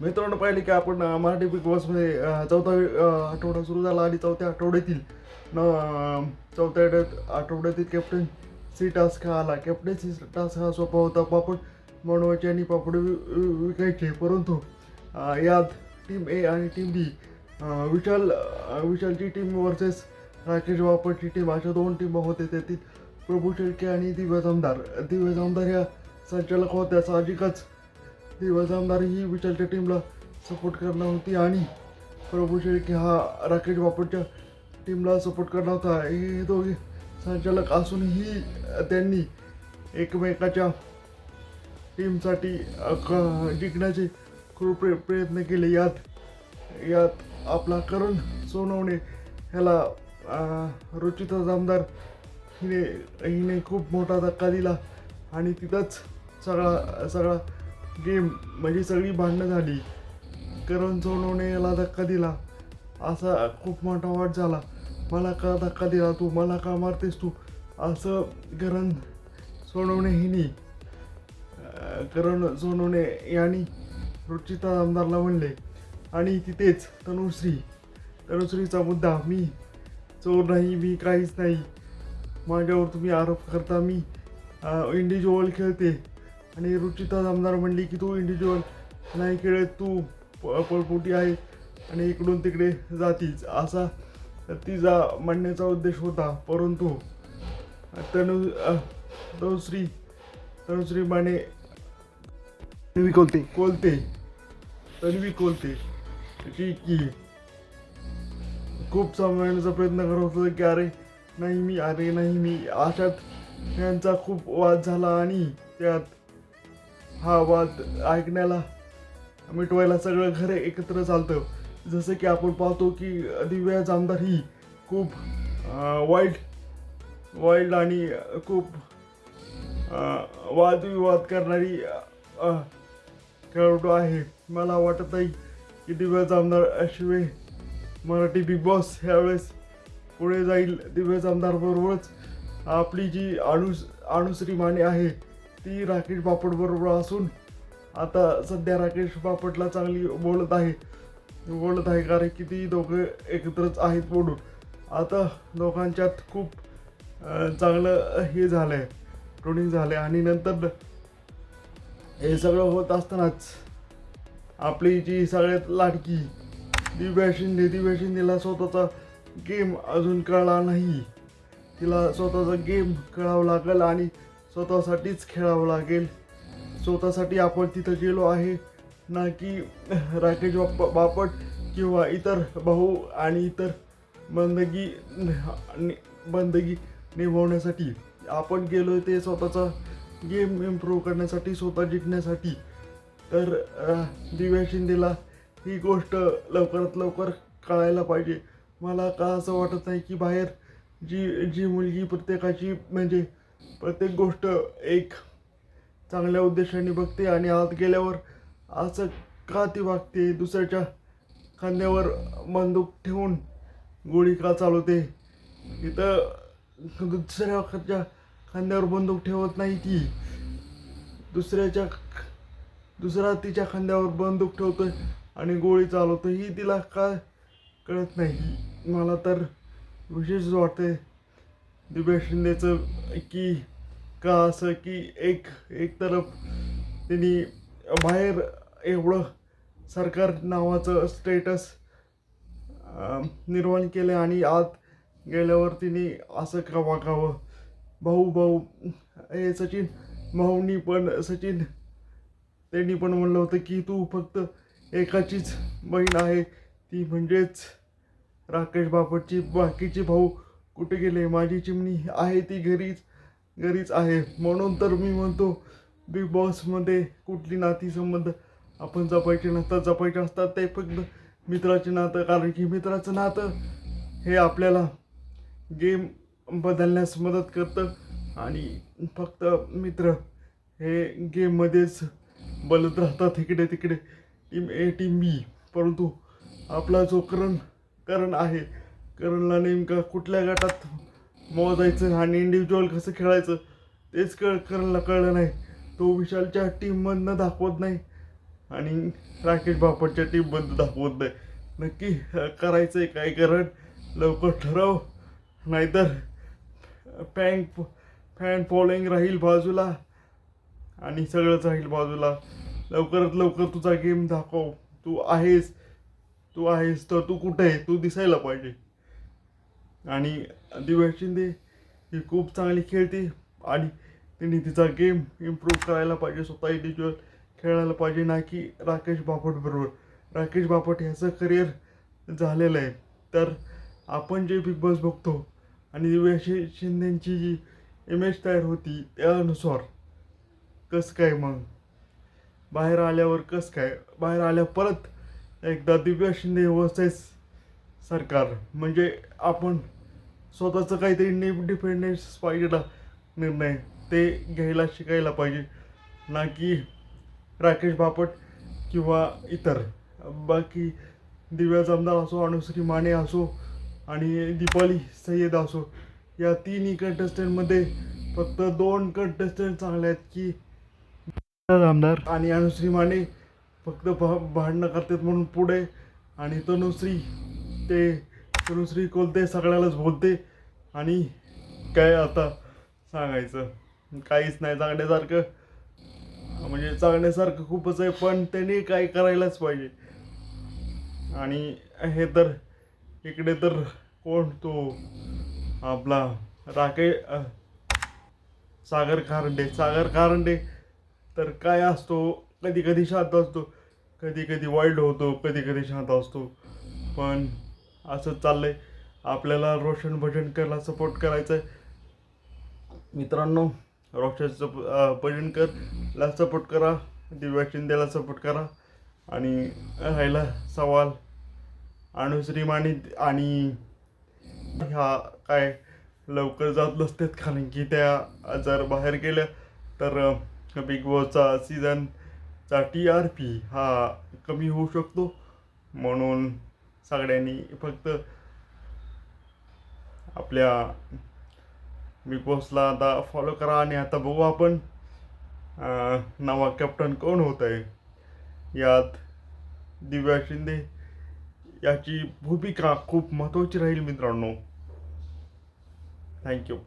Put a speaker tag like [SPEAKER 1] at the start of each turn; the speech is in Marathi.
[SPEAKER 1] मित्रांनो, पाहिले की आपण मराठी बिग बॉसमध्ये चौथा आठवडा सुरू झाला आणि चौथ्या आठवड्यातील आठवड्यातील कॅप्टन्सी टास्क हा आला. कॅप्टन्सी टास्क हा सोपा होता. पापड बनवायचे आणि पापड विकायचे. परंतु यात टीम ए आणि टीम बी, विशालची टीम वर्सेस राकेश बापटची टीम, अशा दोन टीम होते. त्यातील प्रभू शेळके आणि दिव्या जामदार ह्या संचालक होत्या. साहजिकच दिवस आमदार ही विशालच्या टीमला सपोर्ट करणार होती आणि प्रभू शेळके हा राकेश बापटच्या टीमला सपोर्ट करणार होता. हे दोघे संचालक असूनही त्यांनी एकमेकाच्या टीमसाठी जिंकण्याचे खूप प्रयत्न केले. यात आपला करण सोनवणे ह्याला रुचिता जामदार हिने खूप मोठा धक्का दिला आणि तिथंच सगळा गेम म्हणजे सगळी भांडणं झाली. करण सोनवणे याला धक्का दिला, असा खूप मोठा वाद झाला. मला का धक्का दिला तू, मला का मारतेस तू, असं करण सोनवणे यांनी रुचिता आमदारला म्हणले. आणि तिथेच तनुश्रीचा मुद्दा, मी चोर नाही, मी काहीच नाही, माझ्यावर तुम्ही आरोप करता, मी इंडिव्हिज्युअल खेळते. आणि रुचिता आमदार म्हणली की तू इंडिव्हिज्युअल नाही खेळत, तू पळपुटी आहे आणि इकडून तिकडे जातीच, असा तिचा म्हणण्याचा उद्देश होता. परंतु तनुश्री माने तन्वी कोलते की खूप सांभाळण्याचा प्रयत्न करत होता की अरे नाही मी अशात यांचा खूप वाद झाला आणि त्यात हा वाद मिटवायला सगळं घर एकत्र चालतं. जसं की आपण पाहतो की दिव्या जामदार ही खूप वाईल्ड आणि खूप वादविवाद करणारी खेळाडू आहे. मला वाटत नाही की दिव्या जामदार शिवाय मराठी बिग बॉस ह्यावेळेस पुढे जाईल. दिव्या जामदार बरोबरच आपली जी अनुश्री माने आहे ती राकेश बापट बरोबर असून आता सध्या राकेश बापटला चांगली बोलत आहे कारण की ती दोघं एकत्रच आहेत म्हणून. आता दोघांच्यात खूप चांगलं हे झालं आहे, ट्रोलिंग झालं आहे. आणि नंतर हे सगळं होत असतानाच आपली जी सगळ्यात लाडकी दिव्या शिंदेला स्वतःचा गेम अजून कळला नाही. तिला स्वतःचा गेम कळावं लागेल आणि स्वतःसाठीच खेळावं लागेल. स्वतःसाठी आपण तिथं गेलो आहे ना की राकेश बापट किंवा इतर भाऊ आणि इतर बंदगी निभावण्यासाठी आपण गेलो. ते स्वतःचा गेम इम्प्रूव्ह करण्यासाठी, स्वतः जिंकण्यासाठी. तर दिव्या शिंदेला ही गोष्ट लवकरात लवकर कळायला पाहिजे. मला का असं वाटत नाही की बाहेर जी मुलगी प्रत्येक गोष्ट एक चांगल्या उद्देशाने बघते आणि आत गेल्यावर असं का ती वागते, दुसऱ्याच्या खांद्यावर बंदूक ठेवून गोळी का चालवते. इथं दुसऱ्याच्या खांद्यावर बंदूक ठेवत नाही ती, दुसरा तिच्या खांद्यावर बंदूक ठेवतोय आणि गोळी चालवतोय. ही तिला का कळत नाही. मला तर विशेष वाटते दिव्या शिंदेचं की का असं की एक तरफ तिने बाहेर एवढं सरकार नावाचं स्टेटस निर्माण केलं आणि आत गेल्यावर तिने असं का वागावं. भाऊ हे सचिन त्यांनी पण म्हणलं होतं की तू फक्त एकाचीच बहीण आहे, ती म्हणजेच राकेश बापटची. बाकीचे भाऊ कुठे गेले, माझी चिमणी आहे ती घरीच आहे. म्हणून तर मी म्हणतो बिग बॉसमध्ये कुठली नातीसंबंध आपण जपायचे असतात ते फक्त मित्राचे नातं. कारण की मित्राचं नातं हे आपल्याला गेम बदलण्यास मदत करतं आणि फक्त मित्र हे गेममध्येच बोलत राहतात इकडे तिकडे, टीम ए टीम बी. परंतु आपला जो करण आहे, करणला नेमका कुठल्या गटात मोजायचं आणि इंडिव्हिज्युअल कसं खेळायचं तेच करणला कळलं नाही. तो विशालच्या टीममधनं दाखवत नाही आणि राकेश बापटच्या टीमबद्दल दाखवत नाही. नक्की करायचं आहे काय, कारण लवकर ठरव, नाहीतर फॅन फॅन फॉलोईंग राहील बाजूला आणि सगळंच राहील बाजूला. लवकरात लवकर तुझा गेम दाखव. तू आहेस तर तू कुठे आहे, तू दिसायला पाहिजे. आणि दिव्या शिंदे ही खूप चांगली खेळते आणि तिने तिचा गेम इम्प्रूव्ह करायला पाहिजे, स्वतः इंडिव्हिज्युअल खेळायला पाहिजे, ना की राकेश बापट बरोबर. राकेश बापट ह्याचं करिअर झालेलं आहे, तर आपण जे बिग बॉस बघतो आणि दिव्या शिंदेची जी इमेज तयार होती त्यानुसार कसं काय मग बाहेर आल्यावर बाहेर आल्या परत एकदा दिव्या शिंदे वर्सेस सरकार, म्हणजे आपण स्वतःचं काहीतरी डिपेंडन्स पाहिजे ना, निर्णय ते घ्यायला शिकायला पाहिजे, ना की राकेश बापट किंवा इतर बाकी दिव्या जमदार असो, अनुश्री माने असो आणि दीपाली सय्यद असो, या तिन्ही कंटेस्टंटमध्ये फक्त 2 कंटेस्टंट चांगले आहेत की आमदार आणि अनुश्री माने फक्त भांडणं करतात म्हणून पुढे, आणि तनुश्री कोलते सगळ्यालाच बोलते. आणि काय आता सांगायचं, काहीच नाही सांगण्यासारखं, म्हणजे सांगण्यासारखं खूपच आहे, पण त्यांनी काय करायलाच पाहिजे. आणि हे तर इकडे तर कोण तो आपला सागर कारंडे तर काय असतो, कधी कधी शांत असतो, कधी कधी वाईल्ड होतो, कधी कधी शांत असतो. पण असंच चाललंय. आपल्याला रोशन भजनकरला सपोर्ट करायचं आहे मित्रांनो. भजनकरला सपोर्ट करा, दिव्या शिंदेला सपोर्ट करा. आणि राहिला सवाल अनुश्री माने आणि ह्या काय लवकर जात नसतात, कारण की त्या जर बाहेर गेल्या तर बिग बॉसचा सीझनचा TRP हा कमी होऊ शकतो. म्हणून सगळ्यांनी फक्त आपल्या बिग बॉसला आता फॉलो करा. आणि आता बघू आपण नवा कॅप्टन कोण होत आहे. यात दिव्या शिंदे याची भूमिका खूप महत्त्वाची राहील मित्रांनो. थँक्यू.